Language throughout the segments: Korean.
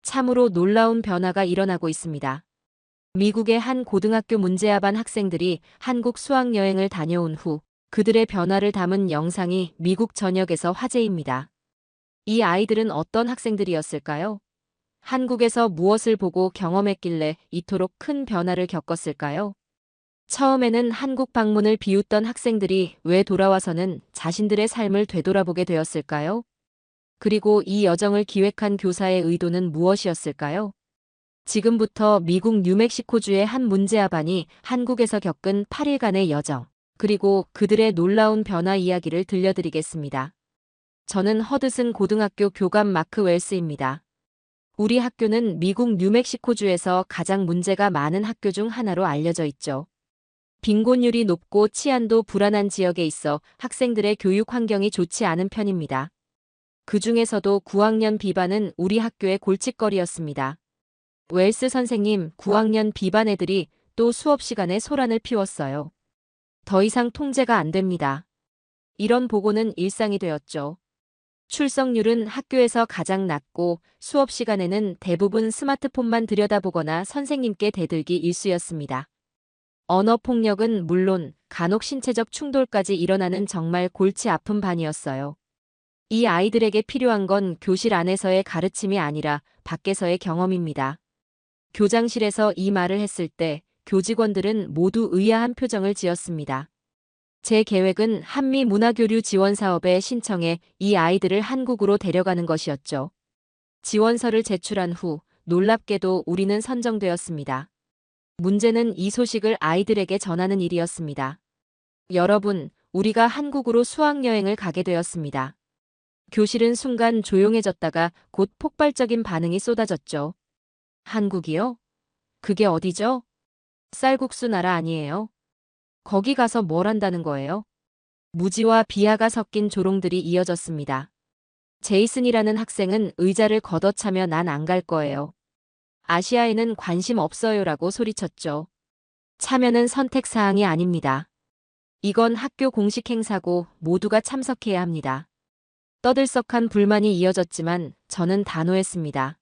참으로 놀라운 변화가 일어나고 있습니다. 미국의 한 고등학교 문제아반 학생들이 한국 수학여행을 다녀온 후 그들의 변화를 담은 영상이 미국 전역에서 화제입니다. 이 아이들은 어떤 학생들이었을까요? 한국에서 무엇을 보고 경험했길래 이토록 큰 변화를 겪었을까요? 처음에는 한국 방문을 비웃던 학생들이 왜 돌아와서는 자신들의 삶을 되돌아보게 되었을까요? 그리고 이 여정을 기획한 교사의 의도는 무엇이었을까요? 지금부터 미국 뉴멕시코주의 한 문제아반이 한국에서 겪은 8일간의 여정, 그리고 그들의 놀라운 변화 이야기를 들려드리겠습니다. 저는 허드슨 고등학교 교감 마크 웰스입니다. 우리 학교는 미국 뉴멕시코주에서 가장 문제가 많은 학교 중 하나로 알려져 있죠. 빈곤율이 높고 치안도 불안한 지역에 있어 학생들의 교육 환경이 좋지 않은 편입니다. 그 중에서도 9학년 B반은 우리 학교의 골칫거리였습니다. 웰스 선생님, 9학년 B반 애들이 또 수업 시간에 소란을 피웠어요. 더 이상 통제가 안 됩니다. 이런 보고는 일상이 되었죠. 출석률은 학교에서 가장 낮고 수업 시간에는 대부분 스마트폰만 들여다보거나 선생님께 대들기 일쑤였습니다. 언어폭력은 물론 간혹 신체적 충돌까지 일어나는 정말 골치 아픈 반이었어요. 이 아이들에게 필요한 건 교실 안에서의 가르침이 아니라 밖에서의 경험입니다. 교장실에서 이 말을 했을 때 교직원들은 모두 의아한 표정을 지었습니다. 제 계획은 한미 문화교류 지원 사업에 신청해 이 아이들을 한국으로 데려가는 것이었죠. 지원서를 제출한 후 놀랍게도 우리는 선정되었습니다. 문제는 이 소식을 아이들에게 전하는 일이었습니다. 여러분, 우리가 한국으로 수학여행을 가게 되었습니다. 교실은 순간 조용해졌다가 곧 폭발적인 반응이 쏟아졌죠. 한국이요? 그게 어디죠? 쌀국수 나라 아니에요? 거기 가서 뭘 한다는 거예요? 무지와 비하가 섞인 조롱들이 이어졌습니다. 제이슨이라는 학생은 의자를 걷어차며 난 안 갈 거예요. 아시아에는 관심 없어요라고 소리쳤죠. 참여는 선택사항이 아닙니다. 이건 학교 공식 행사고 모두가 참석해야 합니다. 떠들썩한 불만이 이어졌지만 저는 단호했습니다.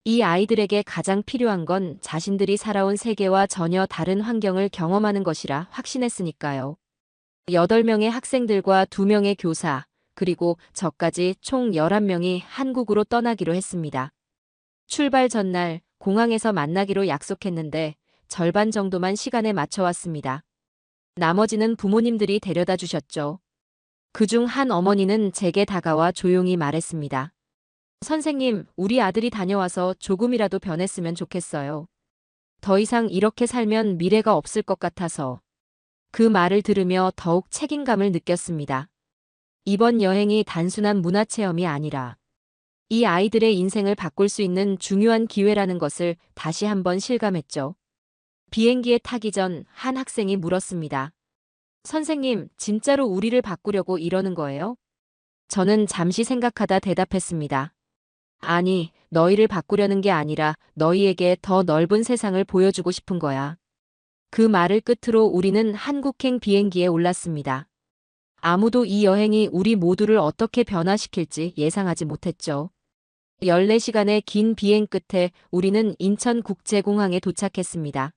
이 아이들에게 가장 필요한 건 자신들이 살아온 세계와 전혀 다른 환경을 경험하는 것이라 확신했으니까요. 8명의 학생들과 2명의 교사, 그리고 저까지 총 11명이 한국으로 떠나기로 했습니다. 출발 전날 공항에서 만나기로 약속했는데 절반 정도만 시간에 맞춰왔습니다. 나머지는 부모님들이 데려다 주셨죠. 그중 한 어머니는 제게 다가와 조용히 말했습니다. 선생님, 우리 아들이 다녀와서 조금이라도 변했으면 좋겠어요. 더 이상 이렇게 살면 미래가 없을 것 같아서. 그 말을 들으며 더욱 책임감을 느꼈습니다. 이번 여행이 단순한 문화체험이 아니라 이 아이들의 인생을 바꿀 수 있는 중요한 기회라는 것을 다시 한번 실감했죠. 비행기에 타기 전 한 학생이 물었습니다. 선생님, 진짜로 우리를 바꾸려고 이러는 거예요? 저는 잠시 생각하다 대답했습니다. 아니, 너희를 바꾸려는 게 아니라 너희에게 더 넓은 세상을 보여주고 싶은 거야. 그 말을 끝으로 우리는 한국행 비행기에 올랐습니다. 아무도 이 여행이 우리 모두를 어떻게 변화시킬지 예상하지 못했죠. 14시간의 긴 비행 끝에 우리는 인천국제공항에 도착했습니다.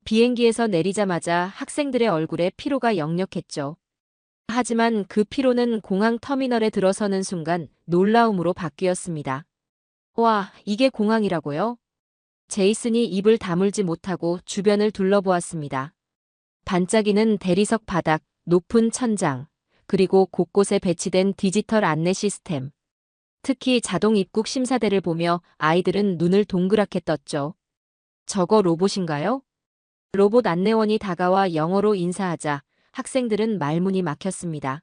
비행기에서 내리자마자 학생들의 얼굴에 피로가 역력했죠. 하지만 그 피로는 공항 터미널에 들어서는 순간 놀라움으로 바뀌었습니다. 와, 이게 공항이라고요? 제이슨이 입을 다물지 못하고 주변을 둘러보았습니다. 반짝이는 대리석 바닥, 높은 천장, 그리고 곳곳에 배치된 디지털 안내 시스템. 특히 자동 입국 심사대를 보며 아이들은 눈을 동그랗게 떴죠. 저거 로봇인가요? 로봇 안내원이 다가와 영어로 인사하자 학생들은 말문이 막혔습니다.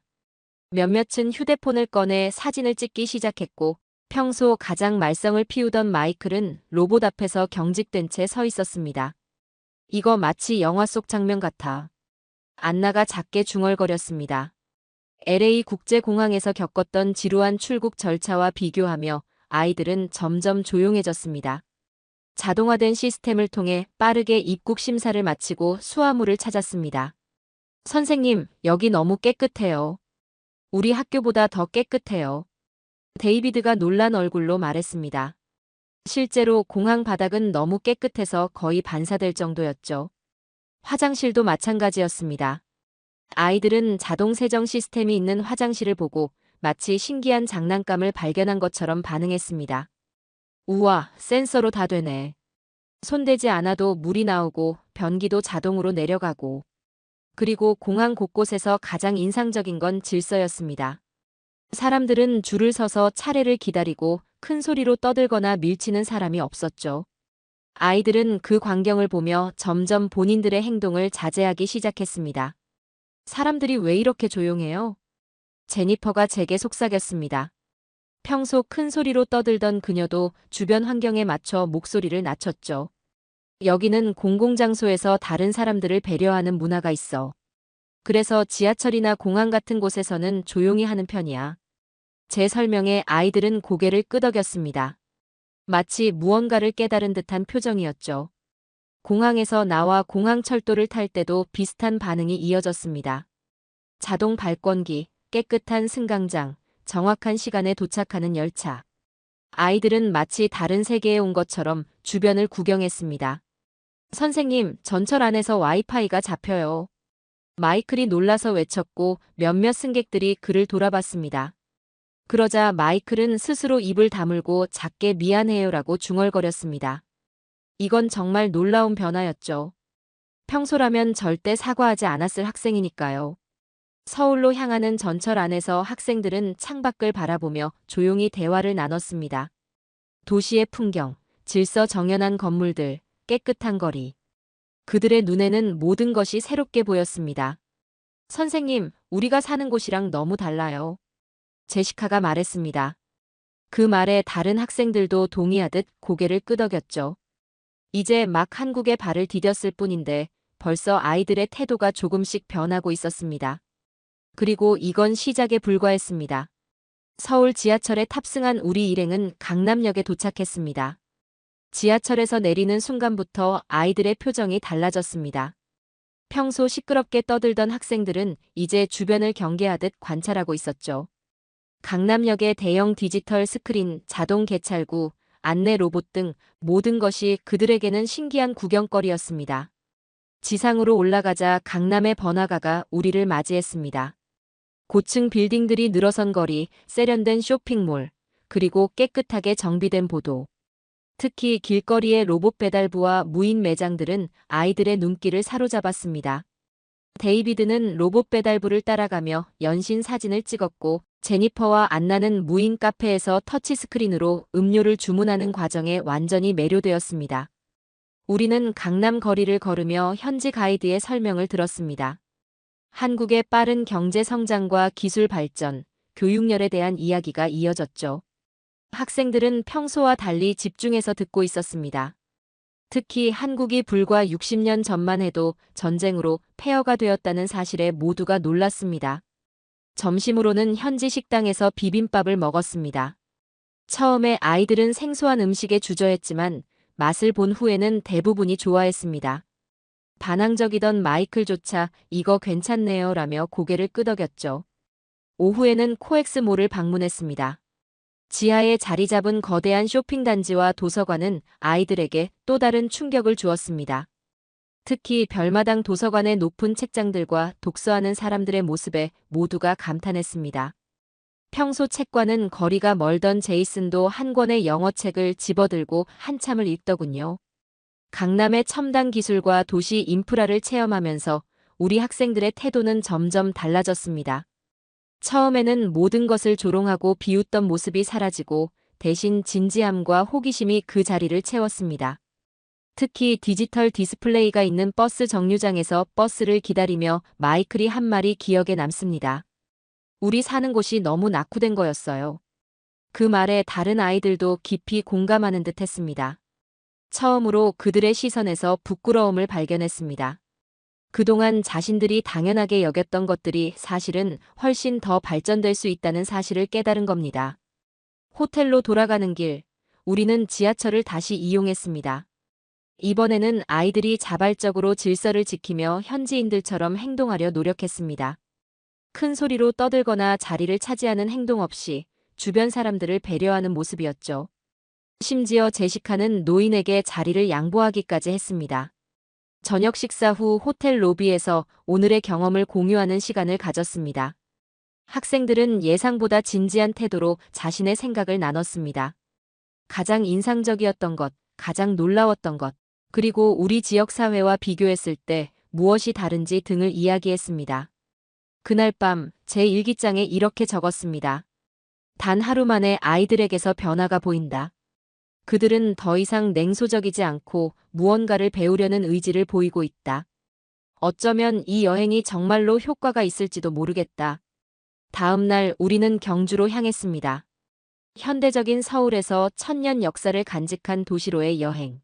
몇몇은 휴대폰을 꺼내 사진을 찍기 시작했고 평소 가장 말썽을 피우던 마이클은 로봇 앞에서 경직된 채 서 있었습니다. 이거 마치 영화 속 장면 같아. 안나가 작게 중얼거렸습니다. LA 국제공항에서 겪었던 지루한 출국 절차와 비교하며 아이들은 점점 조용해졌습니다. 자동화된 시스템을 통해 빠르게 입국 심사를 마치고 수화물을 찾았습니다. 선생님, 여기 너무 깨끗해요. 우리 학교보다 더 깨끗해요. 데이비드가 놀란 얼굴로 말했습니다. 실제로 공항 바닥은 너무 깨끗해서 거의 반사될 정도였죠. 화장실도 마찬가지였습니다. 아이들은 자동 세정 시스템이 있는 화장실을 보고 마치 신기한 장난감을 발견한 것처럼 반응했습니다. 우와, 센서로 다 되네. 손대지 않아도 물이 나오고 변기도 자동으로 내려가고. 그리고 공항 곳곳에서 가장 인상적인 건 질서였습니다. 사람들은 줄을 서서 차례를 기다리고 큰 소리로 떠들거나 밀치는 사람이 없었죠. 아이들은 그 광경을 보며 점점 본인들의 행동을 자제하기 시작했습니다. 사람들이 왜 이렇게 조용해요? 제니퍼가 제게 속삭였습니다. 평소 큰 소리로 떠들던 그녀도 주변 환경에 맞춰 목소리를 낮췄죠. 여기는 공공장소에서 다른 사람들을 배려하는 문화가 있어. 그래서 지하철이나 공항 같은 곳에서는 조용히 하는 편이야. 제 설명에 아이들은 고개를 끄덕였습니다. 마치 무언가를 깨달은 듯한 표정이었죠. 공항에서 나와 공항철도를 탈 때도 비슷한 반응이 이어졌습니다. 자동 발권기, 깨끗한 승강장, 정확한 시간에 도착하는 열차. 아이들은 마치 다른 세계에 온 것처럼 주변을 구경했습니다. 선생님, 전철 안에서 와이파이가 잡혀요. 마이클이 놀라서 외쳤고 몇몇 승객들이 그를 돌아봤습니다. 그러자 마이클은 스스로 입을 다물고 작게 미안해요라고 중얼거렸습니다. 이건 정말 놀라운 변화였죠. 평소라면 절대 사과하지 않았을 학생이니까요. 서울로 향하는 전철 안에서 학생들은 창밖을 바라보며 조용히 대화를 나눴습니다. 도시의 풍경, 질서 정연한 건물들, 깨끗한 거리. 그들의 눈에는 모든 것이 새롭게 보였습니다. 선생님, 우리가 사는 곳이랑 너무 달라요. 제시카가 말했습니다. 그 말에 다른 학생들도 동의하듯 고개를 끄덕였죠. 이제 막 한국에 발을 디뎠을 뿐인데 벌써 아이들의 태도가 조금씩 변하고 있었습니다. 그리고 이건 시작에 불과했습니다. 서울 지하철에 탑승한 우리 일행은 강남역에 도착했습니다. 지하철에서 내리는 순간부터 아이들의 표정이 달라졌습니다. 평소 시끄럽게 떠들던 학생들은 이제 주변을 경계하듯 관찰하고 있었죠. 강남역의 대형 디지털 스크린, 자동 개찰구, 안내 로봇 등 모든 것이 그들에게는 신기한 구경거리였습니다. 지상으로 올라가자 강남의 번화가가 우리를 맞이했습니다. 고층 빌딩들이 늘어선 거리, 세련된 쇼핑몰, 그리고 깨끗하게 정비된 보도. 특히 길거리의 로봇 배달부와 무인 매장들은 아이들의 눈길을 사로잡았습니다. 데이비드는 로봇 배달부를 따라가며 연신 사진을 찍었고 제니퍼와 안나는 무인 카페에서 터치스크린으로 음료를 주문하는 과정에 완전히 매료되었습니다. 우리는 강남 거리를 걸으며 현지 가이드의 설명을 들었습니다. 한국의 빠른 경제 성장과 기술 발전, 교육열에 대한 이야기가 이어졌죠. 학생들은 평소와 달리 집중해서 듣고 있었습니다. 특히 한국이 불과 60년 전만 해도 전쟁으로 폐허가 되었다는 사실에 모두가 놀랐습니다. 점심으로는 현지 식당에서 비빔밥을 먹었습니다. 처음에 아이들은 생소한 음식에 주저했지만 맛을 본 후에는 대부분이 좋아했습니다. 반항적이던 마이클조차 이거 괜찮네요 라며 고개를 끄덕였죠. 오후에는 코엑스몰을 방문했습니다. 지하에 자리 잡은 거대한 쇼핑단지와 도서관은 아이들에게 또 다른 충격을 주었습니다. 특히 별마당 도서관의 높은 책장들과 독서하는 사람들의 모습에 모두가 감탄했습니다. 평소 책과는 거리가 멀던 제이슨도 한 권의 영어책을 집어들고 한참을 읽더군요. 강남의 첨단 기술과 도시 인프라를 체험하면서 우리 학생들의 태도는 점점 달라졌습니다. 처음에는 모든 것을 조롱하고 비웃던 모습이 사라지고 대신 진지함과 호기심이 그 자리를 채웠습니다. 특히 디지털 디스플레이가 있는 버스 정류장에서 버스를 기다리며 마이클이 한 말이 기억에 남습니다. 우리 사는 곳이 너무 낙후된 거였어요. 그 말에 다른 아이들도 깊이 공감하는 듯 했습니다. 처음으로 그들의 시선에서 부끄러움을 발견했습니다. 그동안 자신들이 당연하게 여겼던 것들이 사실은 훨씬 더 발전될 수 있다는 사실을 깨달은 겁니다. 호텔로 돌아가는 길, 우리는 지하철을 다시 이용했습니다. 이번에는 아이들이 자발적으로 질서를 지키며 현지인들처럼 행동하려 노력했습니다. 큰 소리로 떠들거나 자리를 차지하는 행동 없이 주변 사람들을 배려하는 모습이었죠. 심지어 제시카는 노인에게 자리를 양보하기까지 했습니다. 저녁 식사 후 호텔 로비에서 오늘의 경험을 공유하는 시간을 가졌습니다. 학생들은 예상보다 진지한 태도로 자신의 생각을 나눴습니다. 가장 인상적이었던 것, 가장 놀라웠던 것, 그리고 우리 지역 사회와 비교했을 때 무엇이 다른지 등을 이야기했습니다. 그날 밤 제 일기장에 이렇게 적었습니다. 단 하루 만에 아이들에게서 변화가 보인다. 그들은 더 이상 냉소적이지 않고 무언가를 배우려는 의지를 보이고 있다. 어쩌면 이 여행이 정말로 효과가 있을지도 모르겠다. 다음 날 우리는 경주로 향했습니다. 현대적인 서울에서 천년 역사를 간직한 도시로의 여행.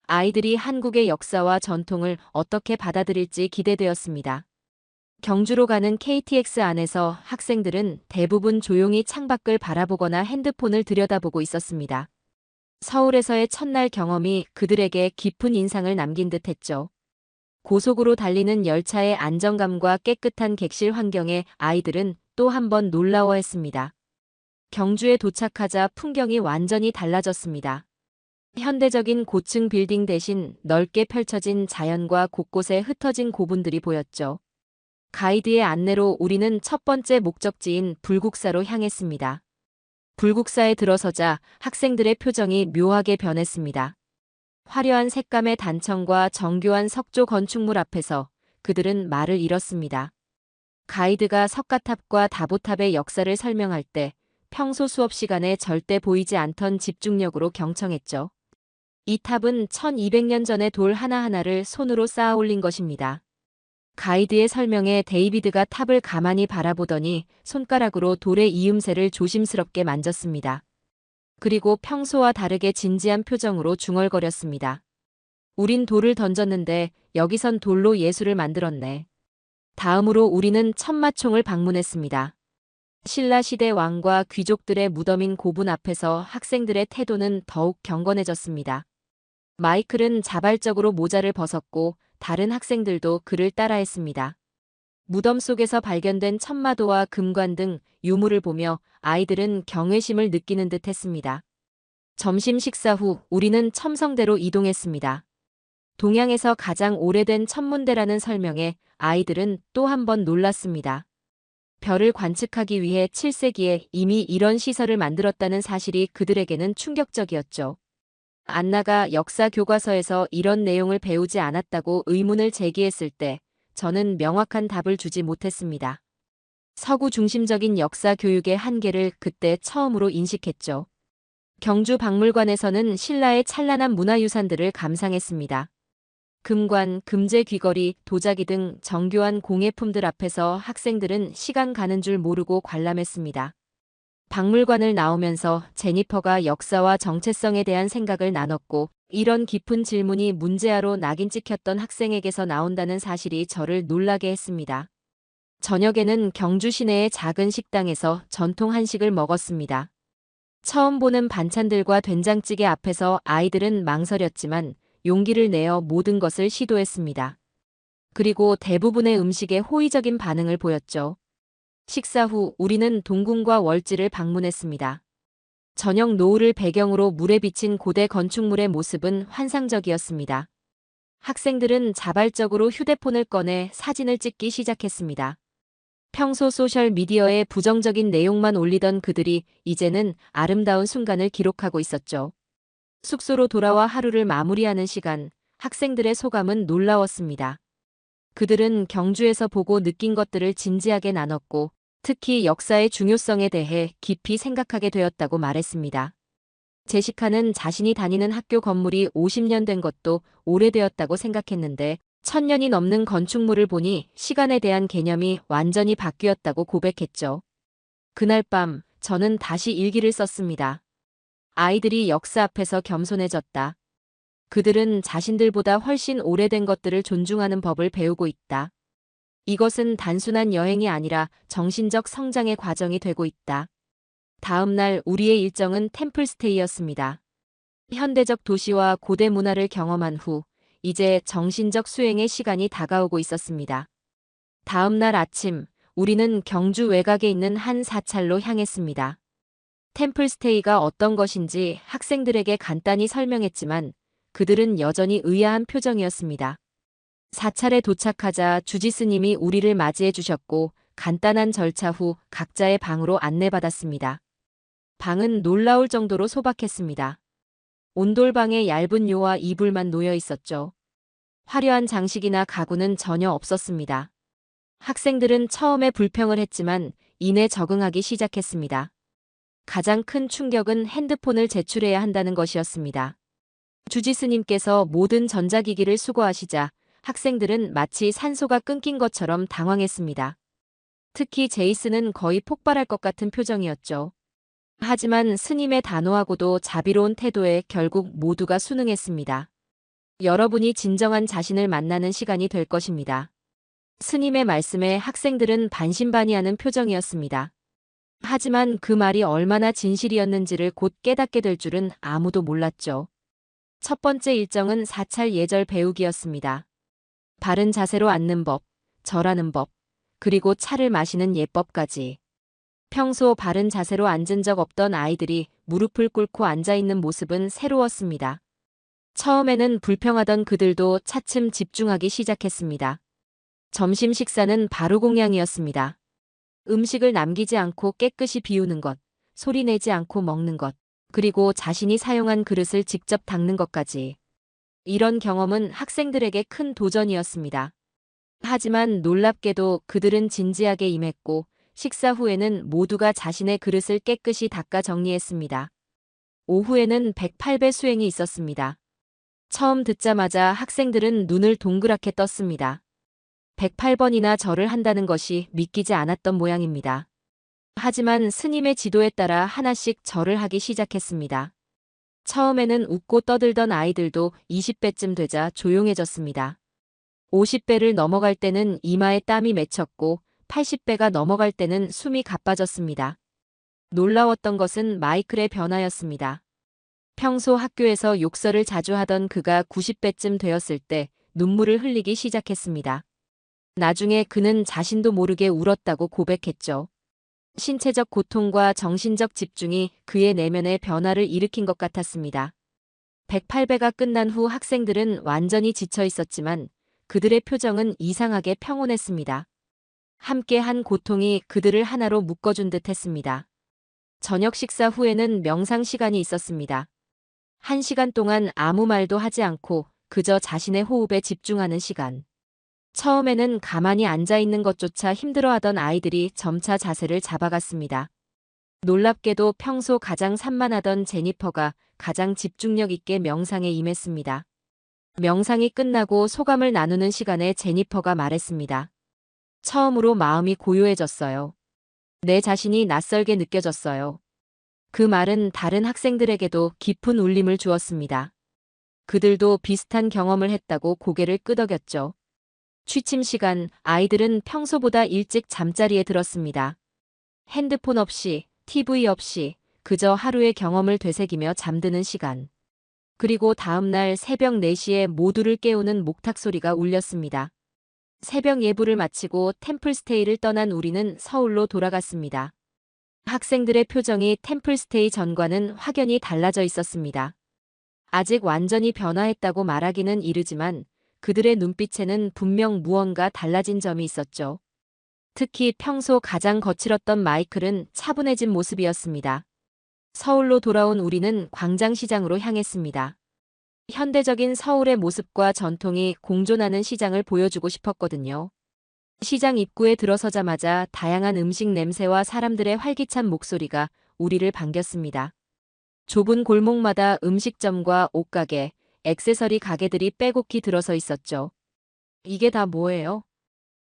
아이들이 한국의 역사와 전통을 어떻게 받아들일지 기대되었습니다. 경주로 가는 KTX 안에서 학생들은 대부분 조용히 창밖을 바라보거나 핸드폰을 들여다보고 있었습니다. 서울에서의 첫날 경험이 그들에게 깊은 인상을 남긴 듯했죠. 고속으로 달리는 열차의 안정감과 깨끗한 객실 환경에 아이들은 또 한 번 놀라워했습니다. 경주에 도착하자 풍경이 완전히 달라졌습니다. 현대적인 고층 빌딩 대신 넓게 펼쳐진 자연과 곳곳에 흩어진 고분들이 보였죠. 가이드의 안내로 우리는 첫 번째 목적지인 불국사로 향했습니다. 불국사에 들어서자 학생들의 표정이 묘하게 변했습니다. 화려한 색감의 단청과 정교한 석조 건축물 앞에서 그들은 말을 잃었습니다. 가이드가 석가탑과 다보탑의 역사를 설명할 때 평소 수업 시간에 절대 보이지 않던 집중력으로 경청했죠. 이 탑은 1200년 전의 돌 하나하나를 손으로 쌓아 올린 것입니다. 가이드의 설명에 데이비드가 탑을 가만히 바라보더니 손가락으로 돌의 이음새를 조심스럽게 만졌습니다. 그리고 평소와 다르게 진지한 표정으로 중얼거렸습니다. 우린 돌을 던졌는데 여기선 돌로 예술을 만들었네. 다음으로 우리는 천마총을 방문했습니다. 신라 시대 왕과 귀족들의 무덤인 고분 앞에서 학생들의 태도는 더욱 경건해졌습니다. 마이클은 자발적으로 모자를 벗었고 다른 학생들도 그를 따라했습니다. 무덤 속에서 발견된 천마도와 금관 등 유물을 보며 아이들은 경외심을 느끼는 듯 했습니다. 점심 식사 후 우리는 첨성대로 이동했습니다. 동양에서 가장 오래된 천문대라는 설명에 아이들은 또 한 번 놀랐습니다. 별을 관측하기 위해 7세기에 이미 이런 시설을 만들었다는 사실이 그들에게는 충격적이었죠. 안나가 역사 교과서에서 이런 내용을 배우지 않았다고 의문을 제기했을 때 저는 명확한 답을 주지 못했습니다. 서구 중심적인 역사 교육의 한계를 그때 처음으로 인식했죠. 경주 박물관에서는 신라의 찬란한 문화유산들을 감상했습니다. 금관, 금제 귀걸이, 도자기 등 정교한 공예품들 앞에서 학생들은 시간 가는 줄 모르고 관람했습니다. 박물관을 나오면서 제니퍼가 역사와 정체성에 대한 생각을 나눴고 이런 깊은 질문이 문제아로 낙인 찍혔던 학생에게서 나온다는 사실이 저를 놀라게 했습니다. 저녁에는 경주 시내의 작은 식당에서 전통 한식을 먹었습니다. 처음 보는 반찬들과 된장찌개 앞에서 아이들은 망설였지만 용기를 내어 모든 것을 시도했습니다. 그리고 대부분의 음식에 호의적인 반응을 보였죠. 식사 후 우리는 동궁과 월지를 방문했습니다. 저녁 노을을 배경으로 물에 비친 고대 건축물의 모습은 환상적이었습니다. 학생들은 자발적으로 휴대폰을 꺼내 사진을 찍기 시작했습니다. 평소 소셜미디어에 부정적인 내용만 올리던 그들이 이제는 아름다운 순간을 기록하고 있었죠. 숙소로 돌아와 하루를 마무리하는 시간, 학생들의 소감은 놀라웠습니다. 그들은 경주에서 보고 느낀 것들을 진지하게 나눴고 특히 역사의 중요성에 대해 깊이 생각하게 되었다고 말했습니다. 제시카는 자신이 다니는 학교 건물이 50년 된 것도 오래되었다고 생각했는데 1000년이 넘는 건축물을 보니 시간에 대한 개념이 완전히 바뀌었다고 고백했죠. 그날 밤 저는 다시 일기를 썼습니다. 아이들이 역사 앞에서 겸손해졌다. 그들은 자신들보다 훨씬 오래된 것들을 존중하는 법을 배우고 있다. 이것은 단순한 여행이 아니라 정신적 성장의 과정이 되고 있다. 다음 날 우리의 일정은 템플스테이였습니다. 현대적 도시와 고대 문화를 경험한 후 이제 정신적 수행의 시간이 다가오고 있었습니다. 다음 날 아침 우리는 경주 외곽에 있는 한 사찰로 향했습니다. 템플스테이가 어떤 것인지 학생들에게 간단히 설명했지만 그들은 여전히 의아한 표정이었습니다. 사찰에 도착하자 주지스님이 우리를 맞이해 주셨고 간단한 절차 후 각자의 방으로 안내받았습니다. 방은 놀라울 정도로 소박했습니다. 온돌방에 얇은 요와 이불만 놓여 있었죠. 화려한 장식이나 가구는 전혀 없었습니다. 학생들은 처음에 불평을 했지만 이내 적응하기 시작했습니다. 가장 큰 충격은 핸드폰을 제출해야 한다는 것이었습니다. 주지스님께서 모든 전자기기를 수거하시자 학생들은 마치 산소가 끊긴 것처럼 당황했습니다. 특히 제이슨은 거의 폭발할 것 같은 표정이었죠. 하지만 스님의 단호하고도 자비로운 태도에 결국 모두가 순응했습니다. 여러분이 진정한 자신을 만나는 시간이 될 것입니다. 스님의 말씀에 학생들은 반신반의하는 표정이었습니다. 하지만 그 말이 얼마나 진실이었는지를 곧 깨닫게 될 줄은 아무도 몰랐죠. 첫 번째 일정은 사찰 예절 배우기였습니다. 바른 자세로 앉는 법, 절하는 법, 그리고 차를 마시는 예법까지. 평소 바른 자세로 앉은 적 없던 아이들이 무릎을 꿇고 앉아있는 모습은 새로웠습니다. 처음에는 불평하던 그들도 차츰 집중하기 시작했습니다. 점심 식사는 바로 공양이었습니다. 음식을 남기지 않고 깨끗이 비우는 것, 소리내지 않고 먹는 것, 그리고 자신이 사용한 그릇을 직접 닦는 것까지. 이런 경험은 학생들에게 큰 도전이었습니다. 하지만 놀랍게도 그들은 진지하게 임했고 식사 후에는 모두가 자신의 그릇을 깨끗이 닦아 정리했습니다. 오후에는 108배 수행이 있었습니다. 처음 듣자마자 학생들은 눈을 동그랗게 떴습니다. 108번이나 절을 한다는 것이 믿기지 않았던 모양입니다. 하지만 스님의 지도에 따라 하나씩 절을 하기 시작했습니다. 처음에는 웃고 떠들던 아이들도 20배쯤 되자 조용해졌습니다. 50배를 넘어갈 때는 이마에 땀이 맺혔고 80배가 넘어갈 때는 숨이 가빠졌습니다. 놀라웠던 것은 마이클의 변화였습니다. 평소 학교에서 욕설을 자주 하던 그가 90배쯤 되었을 때 눈물을 흘리기 시작했습니다. 나중에 그는 자신도 모르게 울었다고 고백했죠. 신체적 고통과 정신적 집중이 그의 내면의 변화를 일으킨 것 같았습니다. 108배가 끝난 후 학생들은 완전히 지쳐 있었지만 그들의 표정은 이상하게 평온했습니다. 함께한 고통이 그들을 하나로 묶어준 듯 했습니다. 저녁 식사 후에는 명상 시간이 있었습니다. 1시간 동안 아무 말도 하지 않고 그저 자신의 호흡에 집중하는 시간. 처음에는 가만히 앉아있는 것조차 힘들어하던 아이들이 점차 자세를 잡아갔습니다. 놀랍게도 평소 가장 산만하던 제니퍼가 가장 집중력 있게 명상에 임했습니다. 명상이 끝나고 소감을 나누는 시간에 제니퍼가 말했습니다. 처음으로 마음이 고요해졌어요. 내 자신이 낯설게 느껴졌어요. 그 말은 다른 학생들에게도 깊은 울림을 주었습니다. 그들도 비슷한 경험을 했다고 고개를 끄덕였죠. 취침 시간, 아이들은 평소보다 일찍 잠자리에 들었습니다. 핸드폰 없이, TV 없이 그저 하루의 경험을 되새기며 잠드는 시간. 그리고 다음 날 새벽 4시에 모두를 깨우는 목탁 소리가 울렸습니다. 새벽 예불을 마치고 템플스테이를 떠난 우리는 서울로 돌아갔습니다. 학생들의 표정이 템플스테이 전과는 확연히 달라져 있었습니다. 아직 완전히 변화했다고 말하기는 이르지만 그들의 눈빛에는 분명 무언가 달라진 점이 있었죠. 특히 평소 가장 거칠었던 마이클은 차분해진 모습이었습니다. 서울로 돌아온 우리는 광장시장으로 향했습니다. 현대적인 서울의 모습과 전통이 공존하는 시장을 보여주고 싶었거든요. 시장 입구에 들어서자마자 다양한 음식 냄새와 사람들의 활기찬 목소리가 우리를 반겼습니다. 좁은 골목마다 음식점과 옷가게, 액세서리 가게들이 빼곡히 들어서 있었죠. 이게 다 뭐예요?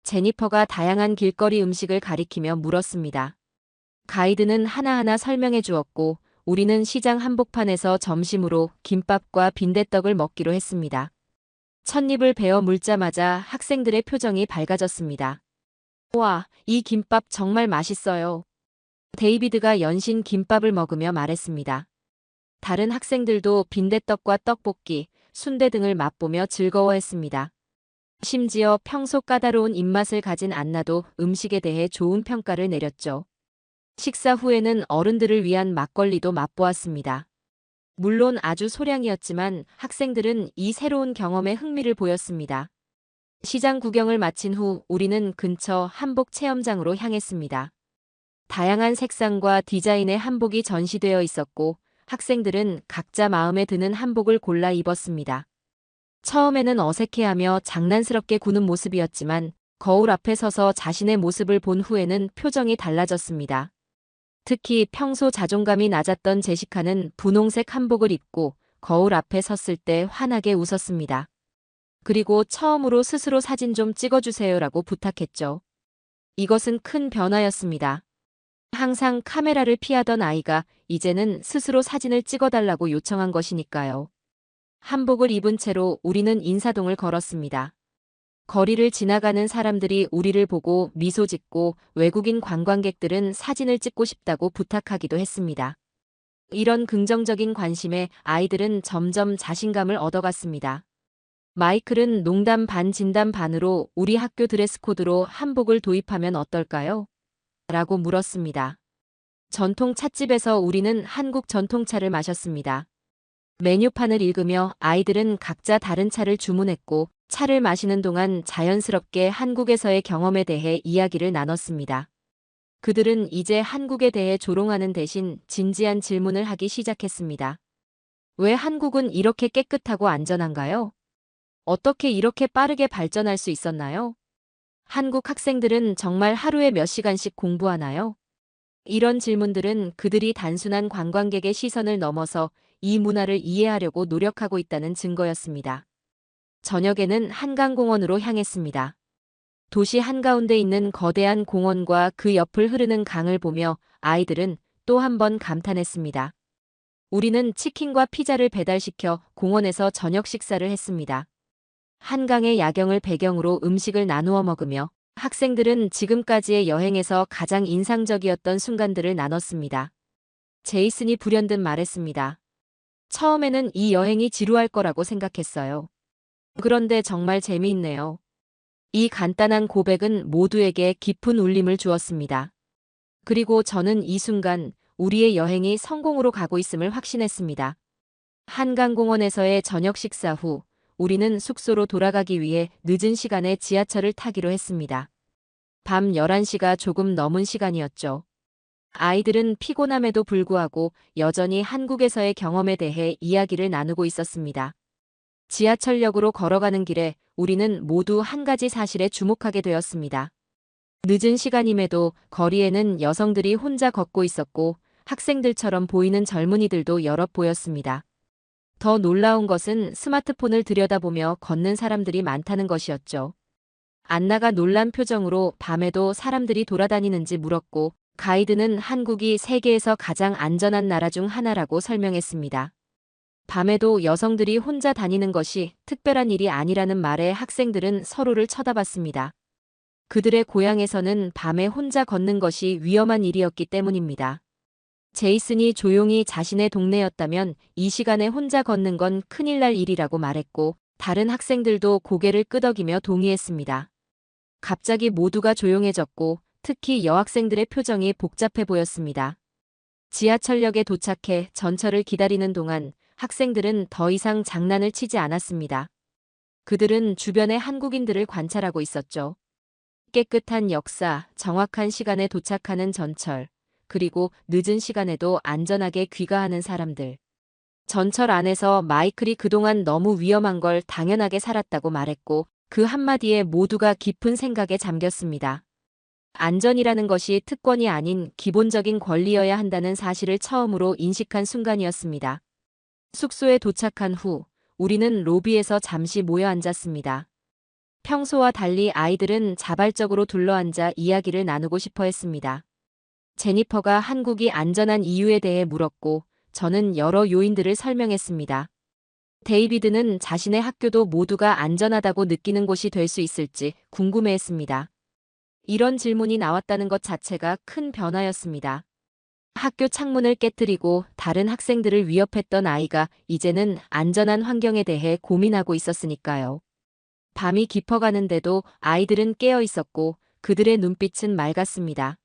제니퍼가 다양한 길거리 음식을 가리키며 물었습니다. 가이드는 하나하나 설명해 주었고 우리는 시장 한복판에서 점심으로 김밥과 빈대떡을 먹기로 했습니다. 찻잎을 베어 물자마자 학생들의 표정이 밝아졌습니다. 와, 이 김밥 정말 맛있어요. 데이비드가 연신 김밥을 먹으며 말했습니다. 다른 학생들도 빈대떡과 떡볶이, 순대 등을 맛보며 즐거워했습니다. 심지어 평소 까다로운 입맛을 가진 안나도 음식에 대해 좋은 평가를 내렸죠. 식사 후에는 어른들을 위한 막걸리도 맛보았습니다. 물론 아주 소량이었지만 학생들은 이 새로운 경험에 흥미를 보였습니다. 시장 구경을 마친 후 우리는 근처 한복 체험장으로 향했습니다. 다양한 색상과 디자인의 한복이 전시되어 있었고 학생들은 각자 마음에 드는 한복을 골라 입었습니다. 처음에는 어색해하며 장난스럽게 구는 모습이었지만 거울 앞에 서서 자신의 모습을 본 후에는 표정이 달라졌습니다. 특히 평소 자존감이 낮았던 제시카는 분홍색 한복을 입고 거울 앞에 섰을 때 환하게 웃었습니다. 그리고 처음으로 스스로 사진 좀 찍어주세요라고 부탁했죠. 이것은 큰 변화였습니다. 항상 카메라를 피하던 아이가 이제는 스스로 사진을 찍어달라고 요청한 것이니까요. 한복을 입은 채로 우리는 인사동을 걸었습니다. 거리를 지나가는 사람들이 우리를 보고 미소 짓고 외국인 관광객들은 사진을 찍고 싶다고 부탁하기도 했습니다. 이런 긍정적인 관심에 아이들은 점점 자신감을 얻어갔습니다. 마이클은 농담 반 진담 반으로 우리 학교 드레스 코드로 한복을 도입하면 어떨까요? 라고 물었습니다. 전통 찻집에서 우리는 한국 전통차를 마셨습니다. 메뉴판을 읽으며 아이들은 각자 다른 차를 주문했고 차를 마시는 동안 자연스럽게 한국에서의 경험에 대해 이야기를 나눴습니다. 그들은 이제 한국에 대해 조롱하는 대신 진지한 질문을 하기 시작했습니다. 왜 한국은 이렇게 깨끗하고 안전한가요? 어떻게 이렇게 빠르게 발전할 수 있었나요? 한국 학생들은 정말 하루에 몇 시간씩 공부하나요? 이런 질문들은 그들이 단순한 관광객의 시선을 넘어서 이 문화를 이해하려고 노력하고 있다는 증거였습니다. 저녁에는 한강공원으로 향했습니다. 도시 한가운데 있는 거대한 공원과 그 옆을 흐르는 강을 보며 아이들은 또 한 번 감탄했습니다. 우리는 치킨과 피자를 배달시켜 공원에서 저녁 식사를 했습니다. 한강의 야경을 배경으로 음식을 나누어 먹으며 학생들은 지금까지의 여행에서 가장 인상적이었던 순간들을 나눴습니다. 제이슨이 불현듯 말했습니다. 처음에는 이 여행이 지루할 거라고 생각했어요. 그런데 정말 재미있네요. 이 간단한 고백은 모두에게 깊은 울림을 주었습니다. 그리고 저는 이 순간 우리의 여행이 성공으로 가고 있음을 확신했습니다. 한강공원에서의 저녁 식사 후 우리는 숙소로 돌아가기 위해 늦은 시간에 지하철을 타기로 했습니다. 밤 11시가 조금 넘은 시간이었죠. 아이들은 피곤함에도 불구하고 여전히 한국에서의 경험에 대해 이야기를 나누고 있었습니다. 지하철역으로 걸어가는 길에 우리는 모두 한 가지 사실에 주목하게 되었습니다. 늦은 시간임에도 거리에는 여성들이 혼자 걷고 있었고 학생들처럼 보이는 젊은이들도 여럿 보였습니다. 더 놀라운 것은 스마트폰을 들여다보며 걷는 사람들이 많다는 것이었죠. 안나가 놀란 표정으로 밤에도 사람들이 돌아다니는지 물었고 가이드는 한국이 세계에서 가장 안전한 나라 중 하나라고 설명했습니다. 밤에도 여성들이 혼자 다니는 것이 특별한 일이 아니라는 말에 학생들은 서로를 쳐다봤습니다. 그들의 고향에서는 밤에 혼자 걷는 것이 위험한 일이었기 때문입니다. 제이슨이 조용히 자신의 동네였다면 이 시간에 혼자 걷는 건 큰일 날 일이라고 말했고 다른 학생들도 고개를 끄덕이며 동의했습니다. 갑자기 모두가 조용해졌고 특히 여학생들의 표정이 복잡해 보였습니다. 지하철역에 도착해 전철을 기다리는 동안 학생들은 더 이상 장난을 치지 않았습니다. 그들은 주변의 한국인들을 관찰하고 있었죠. 깨끗한 역사, 정확한 시간에 도착하는 전철, 그리고 늦은 시간에도 안전하게 귀가하는 사람들. 전철 안에서 마이클이 그동안 너무 위험한 걸 당연하게 살았다고 말했고 그 한마디에 모두가 깊은 생각에 잠겼습니다. 안전이라는 것이 특권이 아닌 기본적인 권리여야 한다는 사실을 처음으로 인식한 순간이었습니다. 숙소에 도착한 후 우리는 로비에서 잠시 모여 앉았습니다. 평소와 달리 아이들은 자발적으로 둘러앉아 이야기를 나누고 싶어 했습니다. 제니퍼가 한국이 안전한 이유에 대해 물었고 저는 여러 요인들을 설명했습니다. 데이비드는 자신의 학교도 모두가 안전하다고 느끼는 곳이 될 수 있을지 궁금해했습니다. 이런 질문이 나왔다는 것 자체가 큰 변화였습니다. 학교 창문을 깨뜨리고 다른 학생들을 위협했던 아이가 이제는 안전한 환경에 대해 고민하고 있었으니까요. 밤이 깊어가는데도 아이들은 깨어 있었고 그들의 눈빛은 맑았습니다.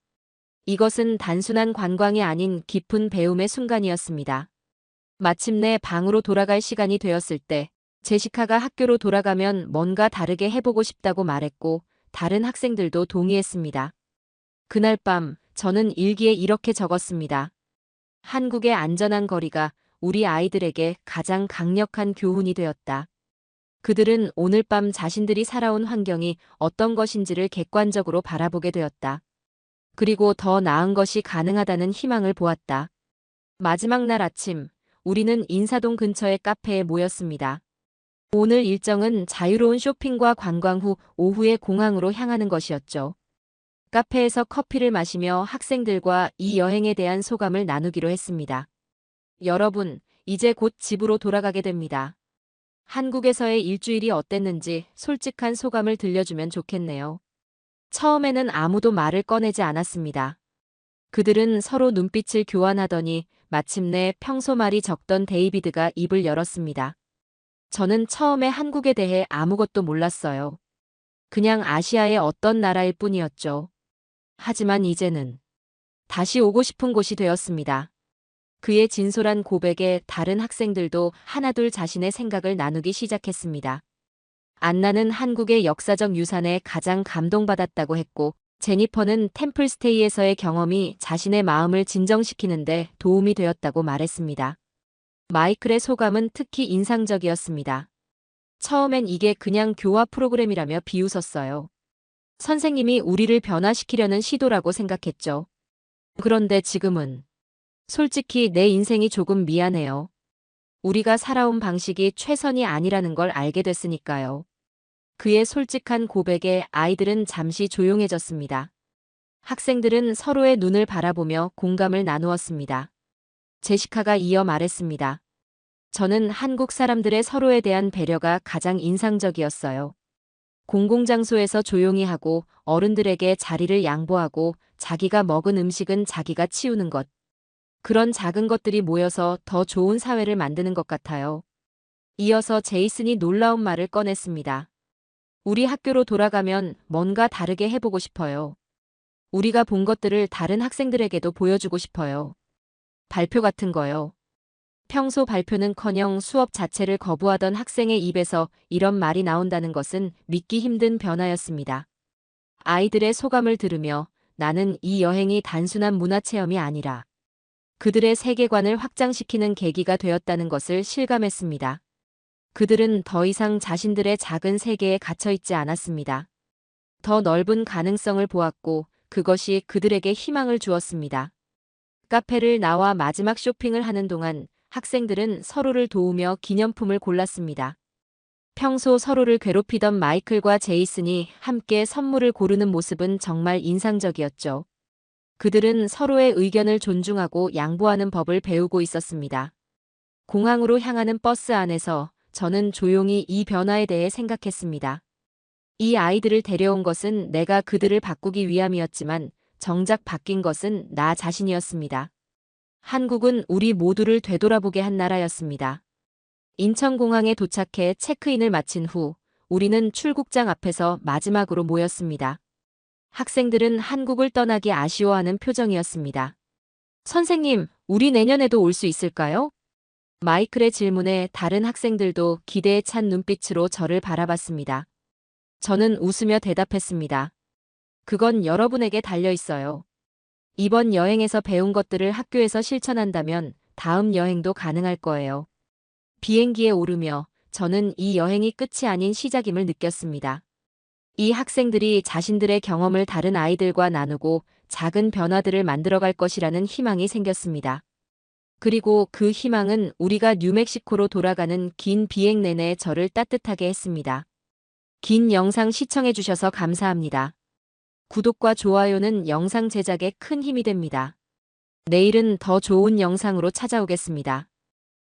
이것은 단순한 관광이 아닌 깊은 배움의 순간이었습니다. 마침내 방으로 돌아갈 시간이 되었을 때 제시카가 학교로 돌아가면 뭔가 다르게 해보고 싶다고 말했고 다른 학생들도 동의했습니다. 그날 밤 저는 일기에 이렇게 적었습니다. 한국의 안전한 거리가 우리 아이들에게 가장 강력한 교훈이 되었다. 그들은 오늘 밤 자신들이 살아온 환경이 어떤 것인지를 객관적으로 바라보게 되었다. 그리고 더 나은 것이 가능하다는 희망을 보았다. 마지막 날 아침, 우리는 인사동 근처의 카페에 모였습니다. 오늘 일정은 자유로운 쇼핑과 관광 후 오후에 공항으로 향하는 것이었죠. 카페에서 커피를 마시며 학생들과 이 여행에 대한 소감을 나누기로 했습니다. 여러분, 이제 곧 집으로 돌아가게 됩니다. 한국에서의 일주일이 어땠는지 솔직한 소감을 들려주면 좋겠네요. 처음에는 아무도 말을 꺼내지 않았습니다. 그들은 서로 눈빛을 교환하더니 마침내 평소 말이 적던 데이비드가 입을 열었습니다. 저는 처음에 한국에 대해 아무것도 몰랐어요. 그냥 아시아의 어떤 나라일 뿐이었죠. 하지만 이제는 다시 오고 싶은 곳이 되었습니다. 그의 진솔한 고백에 다른 학생들도 하나둘 자신의 생각을 나누기 시작했습니다. 안나는 한국의 역사적 유산에 가장 감동받았다고 했고, 제니퍼는 템플스테이에서의 경험이 자신의 마음을 진정시키는데 도움이 되었다고 말했습니다. 마이클의 소감은 특히 인상적이었습니다. 처음엔 이게 그냥 교화 프로그램이라며 비웃었어요. 선생님이 우리를 변화시키려는 시도라고 생각했죠. 그런데 지금은 솔직히 내 인생이 조금 미안해요. 우리가 살아온 방식이 최선이 아니라는 걸 알게 됐으니까요. 그의 솔직한 고백에 아이들은 잠시 조용해졌습니다. 학생들은 서로의 눈을 바라보며 공감을 나누었습니다. 제시카가 이어 말했습니다. 저는 한국 사람들의 서로에 대한 배려가 가장 인상적이었어요. 공공장소에서 조용히 하고 어른들에게 자리를 양보하고 자기가 먹은 음식은 자기가 치우는 것. 그런 작은 것들이 모여서 더 좋은 사회를 만드는 것 같아요. 이어서 제이슨이 놀라운 말을 꺼냈습니다. 우리 학교로 돌아가면 뭔가 다르게 해보고 싶어요. 우리가 본 것들을 다른 학생들에게도 보여주고 싶어요. 발표 같은 거요. 평소 발표는커녕 수업 자체를 거부하던 학생의 입에서 이런 말이 나온다는 것은 믿기 힘든 변화였습니다. 아이들의 소감을 들으며 나는 이 여행이 단순한 문화체험이 아니라 그들의 세계관을 확장시키는 계기가 되었다는 것을 실감했습니다. 그들은 더 이상 자신들의 작은 세계에 갇혀있지 않았습니다. 더 넓은 가능성을 보았고 그것이 그들에게 희망을 주었습니다. 카페를 나와 마지막 쇼핑을 하는 동안 학생들은 서로를 도우며 기념품을 골랐습니다. 평소 서로를 괴롭히던 마이클과 제이슨이 함께 선물을 고르는 모습은 정말 인상적이었죠. 그들은 서로의 의견을 존중하고 양보하는 법을 배우고 있었습니다. 공항으로 향하는 버스 안에서 저는 조용히 이 변화에 대해 생각했습니다. 이 아이들을 데려온 것은 내가 그들을 바꾸기 위함이었지만 정작 바뀐 것은 나 자신이었습니다. 한국은 우리 모두를 되돌아보게 한 나라였습니다. 인천공항에 도착해 체크인을 마친 후 우리는 출국장 앞에서 마지막으로 모였습니다. 학생들은 한국을 떠나기 아쉬워하는 표정이었습니다. 선생님, 우리 내년에도 올 수 있을까요? 마이클의 질문에 다른 학생들도 기대에 찬 눈빛으로 저를 바라봤습니다. 저는 웃으며 대답했습니다. 그건 여러분에게 달려 있어요. 이번 여행에서 배운 것들을 학교에서 실천한다면 다음 여행도 가능할 거예요. 비행기에 오르며 저는 이 여행이 끝이 아닌 시작임을 느꼈습니다. 이 학생들이 자신들의 경험을 다른 아이들과 나누고 작은 변화들을 만들어갈 것이라는 희망이 생겼습니다. 그리고 그 희망은 우리가 뉴멕시코로 돌아가는 긴 비행 내내 저를 따뜻하게 했습니다. 긴 영상 시청해주셔서 감사합니다. 구독과 좋아요는 영상 제작에 큰 힘이 됩니다. 내일은 더 좋은 영상으로 찾아오겠습니다.